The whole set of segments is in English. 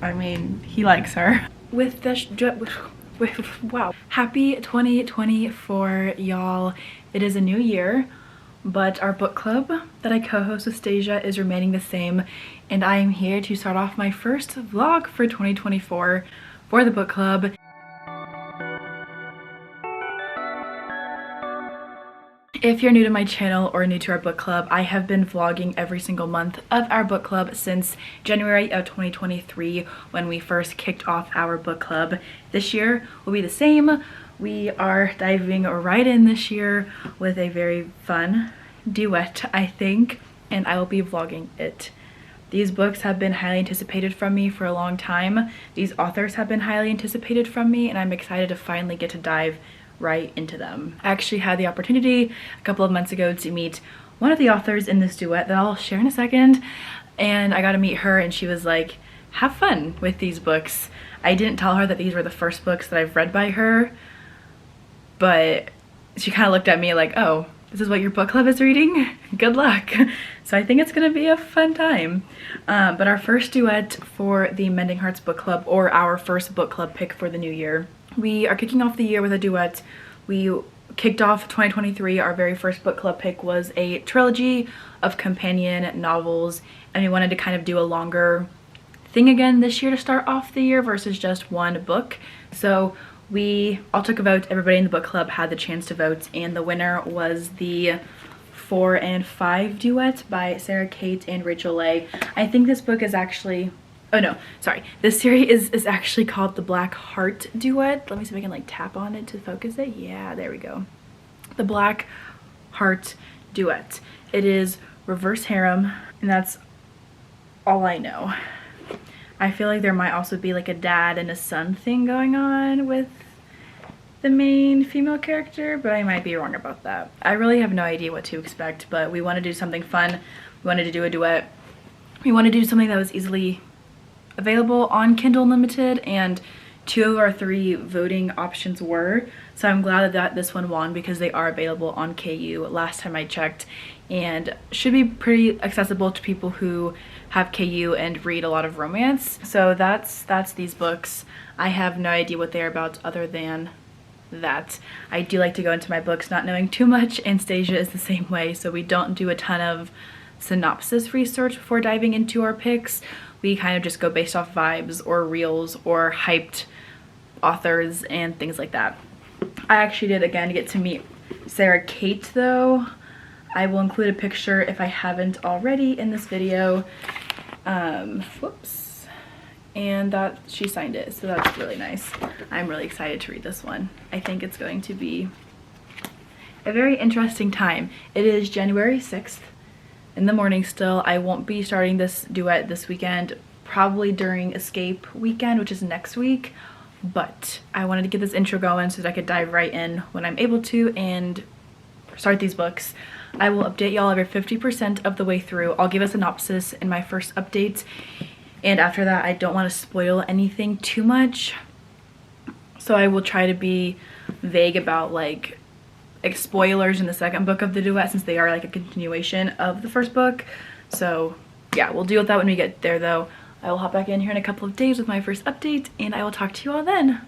I mean, he likes her. With this, wow. Happy 2024, y'all. It is a new year, but our book club that I co-host with Stasia is remaining the same, and I am here to start off my first vlog for 2024 for the book club. If you're new to my channel or new to our book club, I have been vlogging every single month of our book club since January of 2023 when we first kicked off our book club. This year will be the same. We are diving right in this year with a very fun duet, I think, and I will be vlogging it. These books have been highly anticipated from me for a long time. These authors have been highly anticipated from me, and I'm excited to finally get to dive right into them. I actually had the opportunity a couple of months ago to meet one of the authors in this duet that I'll share in a second, and I got to meet her and she was like, have fun with these books. I didn't tell her that these were the first books that I've read by her, but she kind of looked at me like, oh, this is what your book club is reading? Good luck. So I think it's gonna be a fun time. But our first duet for the Mending Hearts book club, or our first book club pick for the new year, we are kicking off the year with a duet. We kicked off 2023. Our very first book club pick was a trilogy of companion novels, and we wanted to kind of do a longer thing again this year to start off the year versus just one book. So we all took a vote. Everybody in the book club had the chance to vote, and the winner was the 4 and 5 duet by Sara, Cate, and Rachel Leigh. I think this book is actually, oh no, sorry. This series is actually called the Black Heart Duet. Let me see if I can like tap on it to focus it. Yeah, there we go. The Black Heart Duet. It is reverse harem, and that's all I know. I feel like there might also be like a dad and a son thing going on with the main female character, but I might be wrong about that. I really have no idea what to expect, but we want to do something fun. We wanted to do a duet. We want to do something that was easily available on Kindle Unlimited, and 2 of our 3 voting options were. So I'm glad that this one won because they are available on KU last time I checked, and should be pretty accessible to people who have KU and read a lot of romance. So that's these books. I have no idea what they're about other than that. I do like to go into my books not knowing too much, and Stasia is the same way, so we don't do a ton of synopsis research before diving into our picks. We kind of just go based off vibes or reels or hyped authors and things like that. I actually did again get to meet Sara Cate though. I will include a picture if I haven't already in this video. Whoops. And that she signed it, so that's really nice. I'm really excited to read this one. I think it's going to be a very interesting time. It is January 6th in the morning still. I won't be starting this duet this weekend, probably during Escape weekend, which is next week, but I wanted to get this intro going so that I could dive right in when I'm able to and start these books. I will update y'all every 50% of the way through. I'll give a synopsis in my first update, and after that I don't want to spoil anything too much, so I will try to be vague about like spoilers in the second book of the duet, since they are like a continuation of the first book. So yeah, we'll deal with that when we get there though. I will hop back in here in a couple of days with my first update, and I will talk to you all then.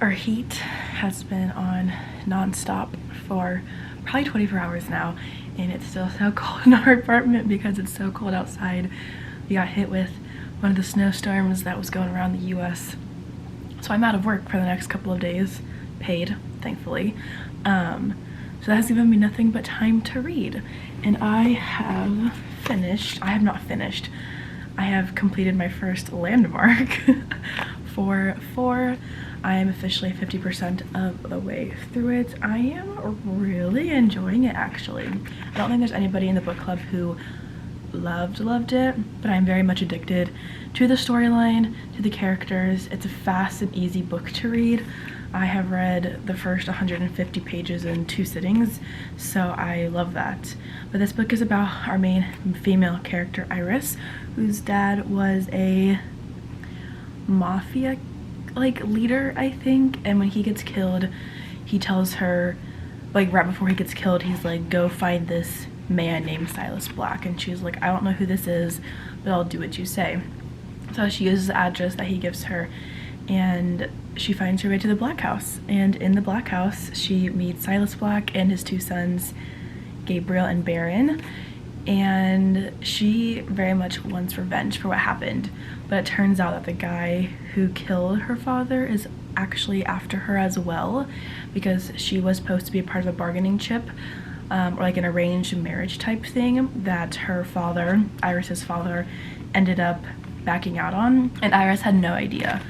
Our heat has been on non-stop for probably 24 hours now, and it's still so cold in our apartment because it's so cold outside. We got hit with one of the snowstorms that was going around the US, so I'm out of work for the next couple of days, paid thankfully. So that has given me nothing but time to read, and I have not finished, I have completed my first landmark for 4. I am officially 50% of the way through it. I am really enjoying it actually. I don't think there's anybody in the book club who loved it, but I'm very much addicted to the storyline, to the characters. It's a fast and easy book to read. I have read the first 150 pages in 2 sittings, so I love that. But this book is about our main female character, Iris, whose dad was a mafia like leader, I think, and when he gets killed, he tells her, like right before he gets killed, he's like, go find this man named Silas Black, and she's like, I don't know who this is, but I'll do what you say. So she uses the address that he gives her, and she finds her way to the Black House. And in the Black House, she meets Silas Black and his two sons, Gabriel and Baron. And she very much wants revenge for what happened. But it turns out that the guy who killed her father is actually after her as well, because she was supposed to be a part of a bargaining chip, or like an arranged marriage type thing that her father, Iris's father, ended up backing out on, and Iris had no idea.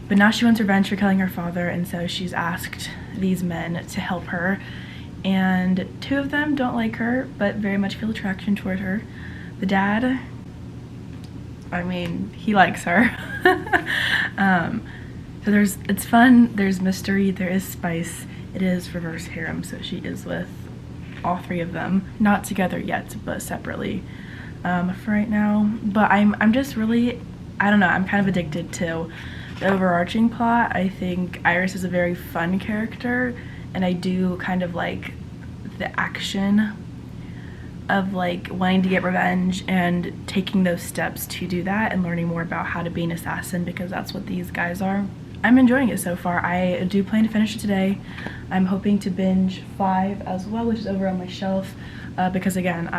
But now she wants revenge for killing her father, and so she's asked these men to help her, and two of them don't like her but very much feel attraction toward her. The dad, I mean, he likes her. So it's fun, there's mystery, there is spice. It is reverse harem, so she is with all three of them, not together yet but separately for right now. But I'm just really, I don't know, I'm kind of addicted to the overarching plot. I think Iris is a very fun character, and I do kind of like the action of like wanting to get revenge and taking those steps to do that and learning more about how to be an assassin, because that's what these guys are. I'm enjoying it so far. I do plan to finish it today. I'm hoping to binge 5 as well, which is over on my shelf, because again,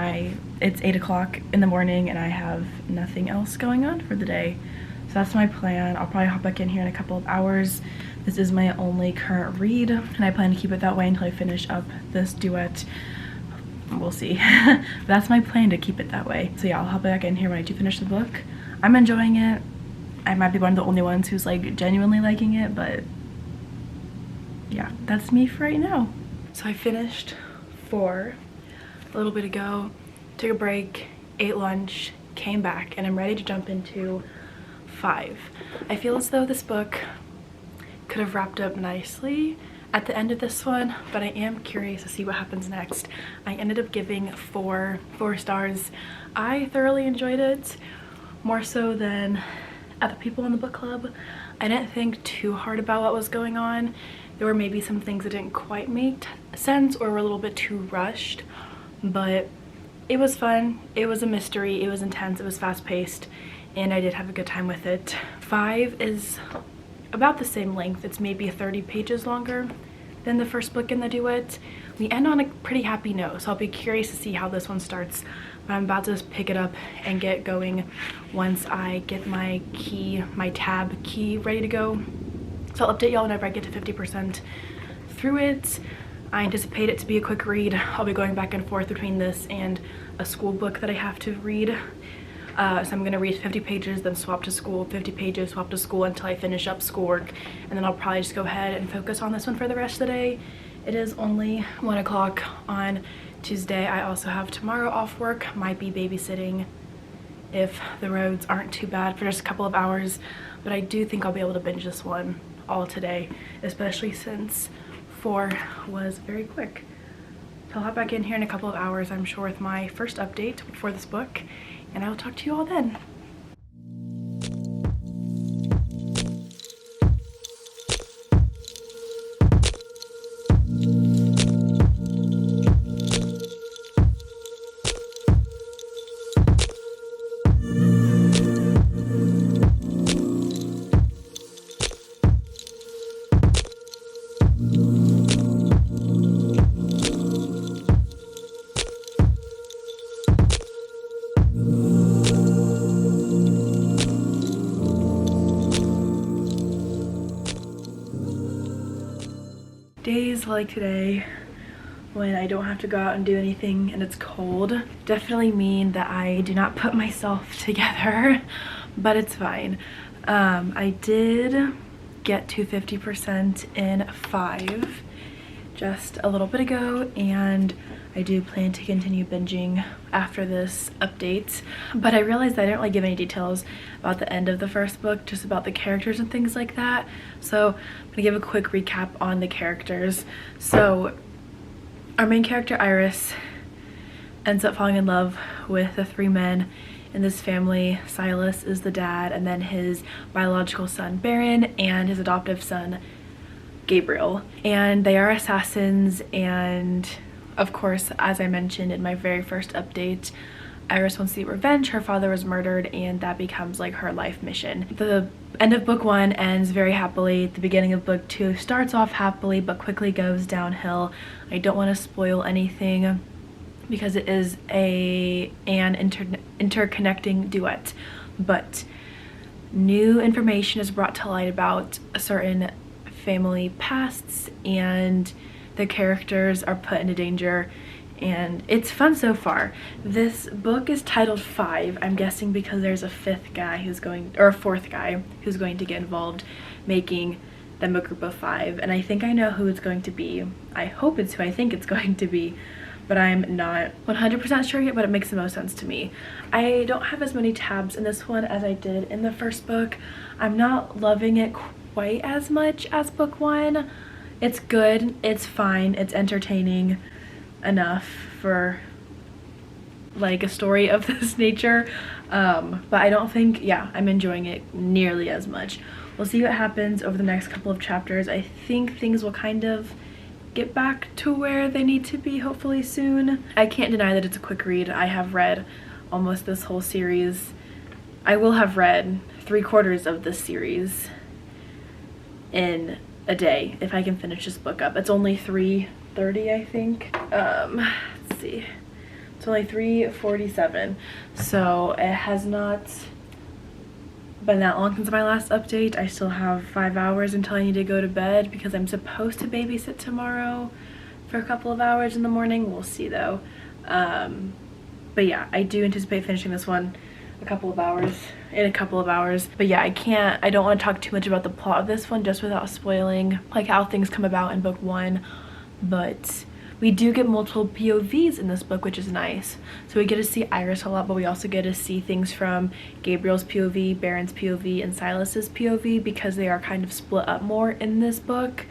it's 8 o'clock in the morning and I have nothing else going on for the day. So that's my plan. I'll probably hop back in here in a couple of hours. This is my only current read, and I plan to keep it that way until I finish up this duet. We'll see. That's my plan, to keep it that way. So yeah, I'll hop back in here when I do finish the book. I'm enjoying it. I might be one of the only ones who's like genuinely liking it, but yeah, that's me for right now. So I finished 4 a little bit ago, took a break, ate lunch, came back, and I'm ready to jump into 5. I feel as though this book could have wrapped up nicely at the end of this one, but I am curious to see what happens next. I ended up giving 4 stars. I thoroughly enjoyed it, more so than other people in the book club. I didn't think too hard about what was going on. There were maybe some things that didn't quite make sense or were a little bit too rushed, but it was fun. It was a mystery. It was intense. It was fast-paced, and I did have a good time with it. 5 is about the same length. It's maybe 30 pages longer than the first book in the duet. We end on a pretty happy note, so I'll be curious to see how this one starts. But I'm about to just pick it up and get going once I get my tab key ready to go. So I'll update y'all whenever I get to 50% through it. I anticipate it to be a quick read. I'll be going back and forth between this and a school book that I have to read. So I'm gonna read 50 pages, then swap to school, 50 pages, swap to school until I finish up schoolwork. And then I'll probably just go ahead and focus on this one for the rest of the day. It is only 1 o'clock on Tuesday. I also have tomorrow off work. Might be babysitting if the roads aren't too bad for just a couple of hours. But I do think I'll be able to binge this one all today, especially since 4 was very quick. So I'll hop back in here in a couple of hours, I'm sure, with my first update for this book, and I will talk to you all then. Days like today, when I don't have to go out and do anything and it's cold, definitely mean that I do not put myself together, but it's fine. I did get to 50% in 5 just a little bit ago, and I do plan to continue binging after this update. But I realized I didn't really give any details about the end of the first book, just about the characters and things like that. So I'm gonna give a quick recap on the characters. So our main character, Iris, ends up falling in love with the 3 men in this family. Silas is the dad, and then his biological son, Baron, and his adoptive son, Gabriel. And they are assassins, and of course, as I mentioned in my very first update, Iris wants to get revenge. Her father was murdered, and that becomes like her life mission. The end of book 1 ends very happily. The beginning of book 2 starts off happily but quickly goes downhill. I don't want to spoil anything because it is an interconnecting duet, but new information is brought to light about a certain family pasts, and the characters are put into danger, and it's fun so far. This book is titled 5. I'm guessing because there's a fourth guy who's going to get involved, making them a group of 5, and I think I know who it's going to be. I hope it's who I think it's going to be, but I'm not 100% sure yet, but it makes the most sense to me. I don't have as many tabs in this one as I did in the first book. I'm not loving it quite as much as book 1. It's good, it's fine, it's entertaining enough for like a story of this nature, but I don't think, I'm enjoying it nearly as much. We'll see what happens over the next couple of chapters. I think things will kind of get back to where they need to be hopefully soon. I can't deny that it's a quick read. I have read almost this whole series. I will have read 3/4 of this series in a day if I can finish this book up. It's only 3:30, I think. Let's see. It's only 3:47, so it has not been that long since my last update. I still have 5 hours until I need to go to bed because I'm supposed to babysit tomorrow for a couple of hours in the morning. We'll see though. But yeah, I do anticipate finishing this one in a couple of hours. But yeah, I don't want to talk too much about the plot of this one just without spoiling like how things come about in book 1. But we do get multiple POVs in this book, which is nice. So we get to see Iris a lot, but we also get to see things from Gabriel's POV, Baron's POV, and Silas's POV because they are kind of split up more in this book.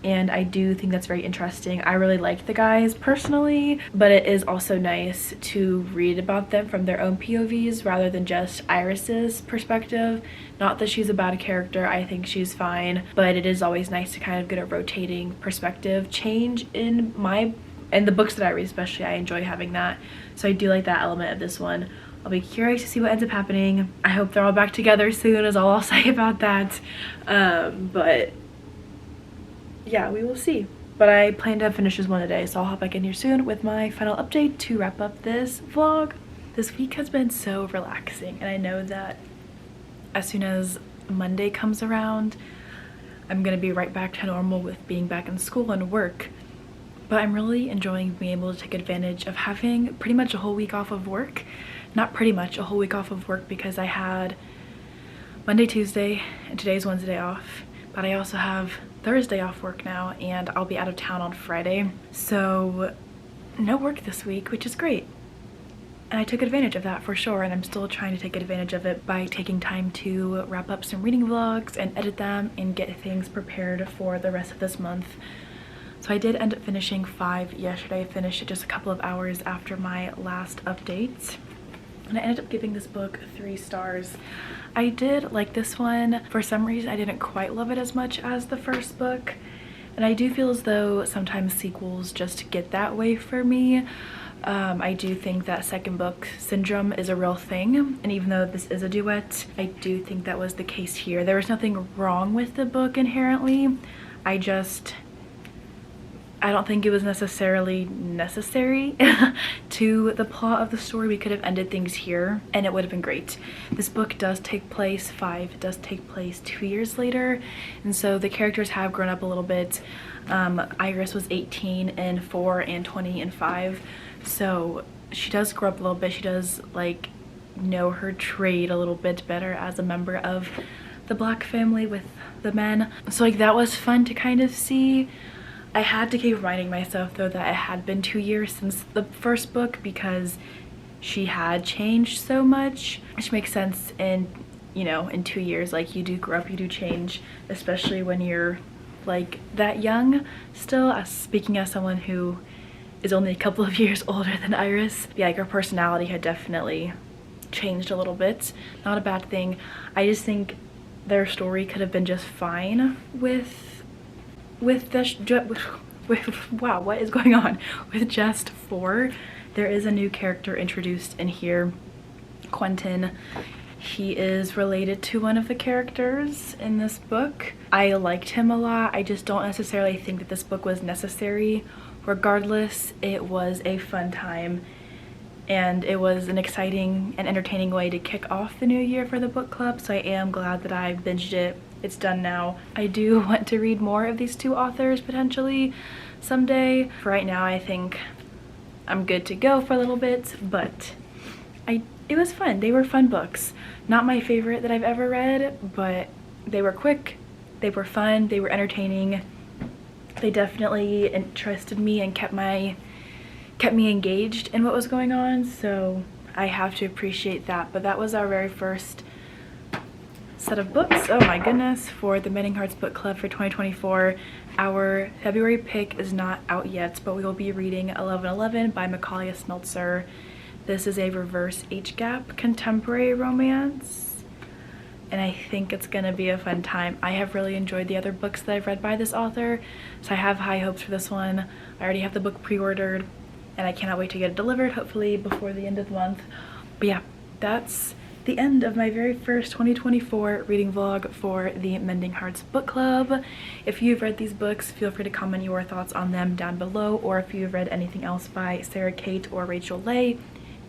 And I do think that's very interesting. I really like the guys personally, but it is also nice to read about them from their own POVs rather than just Iris's perspective. Not that she's a bad character, I think she's fine, but it is always nice to kind of get a rotating perspective change in the books that I read especially. I enjoy having that, so I do like that element of this one. I'll be curious to see what ends up happening. I hope they're all back together soon is all I'll say about that. But yeah, we will see. But I plan to finish this one today, so I'll hop back in here soon with my final update to wrap up this vlog. This week has been so relaxing, and I know that as soon as Monday comes around, I'm gonna be right back to normal with being back in school and work. But I'm really enjoying being able to take advantage of having pretty much a whole week off of work. Not pretty much, a whole week off of work, because I had Monday, Tuesday, and today's Wednesday off. But I also have Thursday off work now, and I'll be out of town on Friday. So no work this week, which is great. And I took advantage of that for sure, and I'm still trying to take advantage of it by taking time to wrap up some reading vlogs and edit them and get things prepared for the rest of this month. So I did end up finishing 5 yesterday. I finished it just a couple of hours after my last update. And I ended up giving this book 3 stars. I did like this one. For some reason, I didn't quite love it as much as the first book. And I do feel as though sometimes sequels just get that way for me. I do think that second book syndrome is a real thing. And even though this is a duet, I do think that was the case here. There was nothing wrong with the book inherently. I don't think it was necessarily necessary to the plot of the story. We could have ended things here and it would have been great. This book does take place 2 years later, and so the characters have grown up a little bit. Iris was 18 in 4 and 20 in 5, so she does grow up a little bit. She does like know her trade a little bit better as a member of the Black family with the men. So like that was fun to kind of see. I had to keep reminding myself though that it had been 2 years since the first book because she had changed so much, which makes sense in, you know, in 2 years. Like, you do grow up, you do change, especially when you're like that young still. Speaking as someone who is only a couple of years older than Iris, yeah, like her personality had definitely changed a little bit. Not a bad thing. I just think their story could have been just fine with wow, what is going on? With just 4 There is a new character introduced in here, Quentin. He is related to one of the characters in this book. I liked him a lot. I just don't necessarily think that this book was necessary. Regardless, it was a fun time, and it was an exciting and entertaining way to kick off the new year for the book club, so I am glad that I binged it. It's done now. I do want to read more of these two authors potentially someday. For right now, I think I'm good to go for a little bit, but it was fun. They were fun books. Not my favorite that I've ever read, but they were quick, they were fun, they were entertaining. They definitely interested me and kept me engaged in what was going on, so I have to appreciate that. But that was our very first set of books, oh my goodness, for the Mending Hearts book club for 2024. Our February pick is not out yet, but we will be reading 1111 by Macaulay Smeltzer. This is a reverse age-gap contemporary romance, and I think it's gonna be a fun time. I have really enjoyed the other books that I've read by this author, so I have high hopes for this one. I already have the book pre-ordered, and I cannot wait to get it delivered, hopefully before the end of the month. But yeah, that's the end of my very first 2024 reading vlog for the Mending Hearts book club. If you've read these books, feel free to comment your thoughts on them down below, or if you've read anything else by Sarah, Cate, or Rachel Leigh,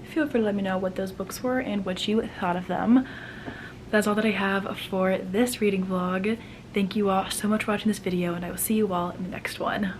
feel free to let me know what those books were and what you thought of them. That's all that I have for this reading vlog. Thank you all so much for watching this video, and I will see you all in the next one.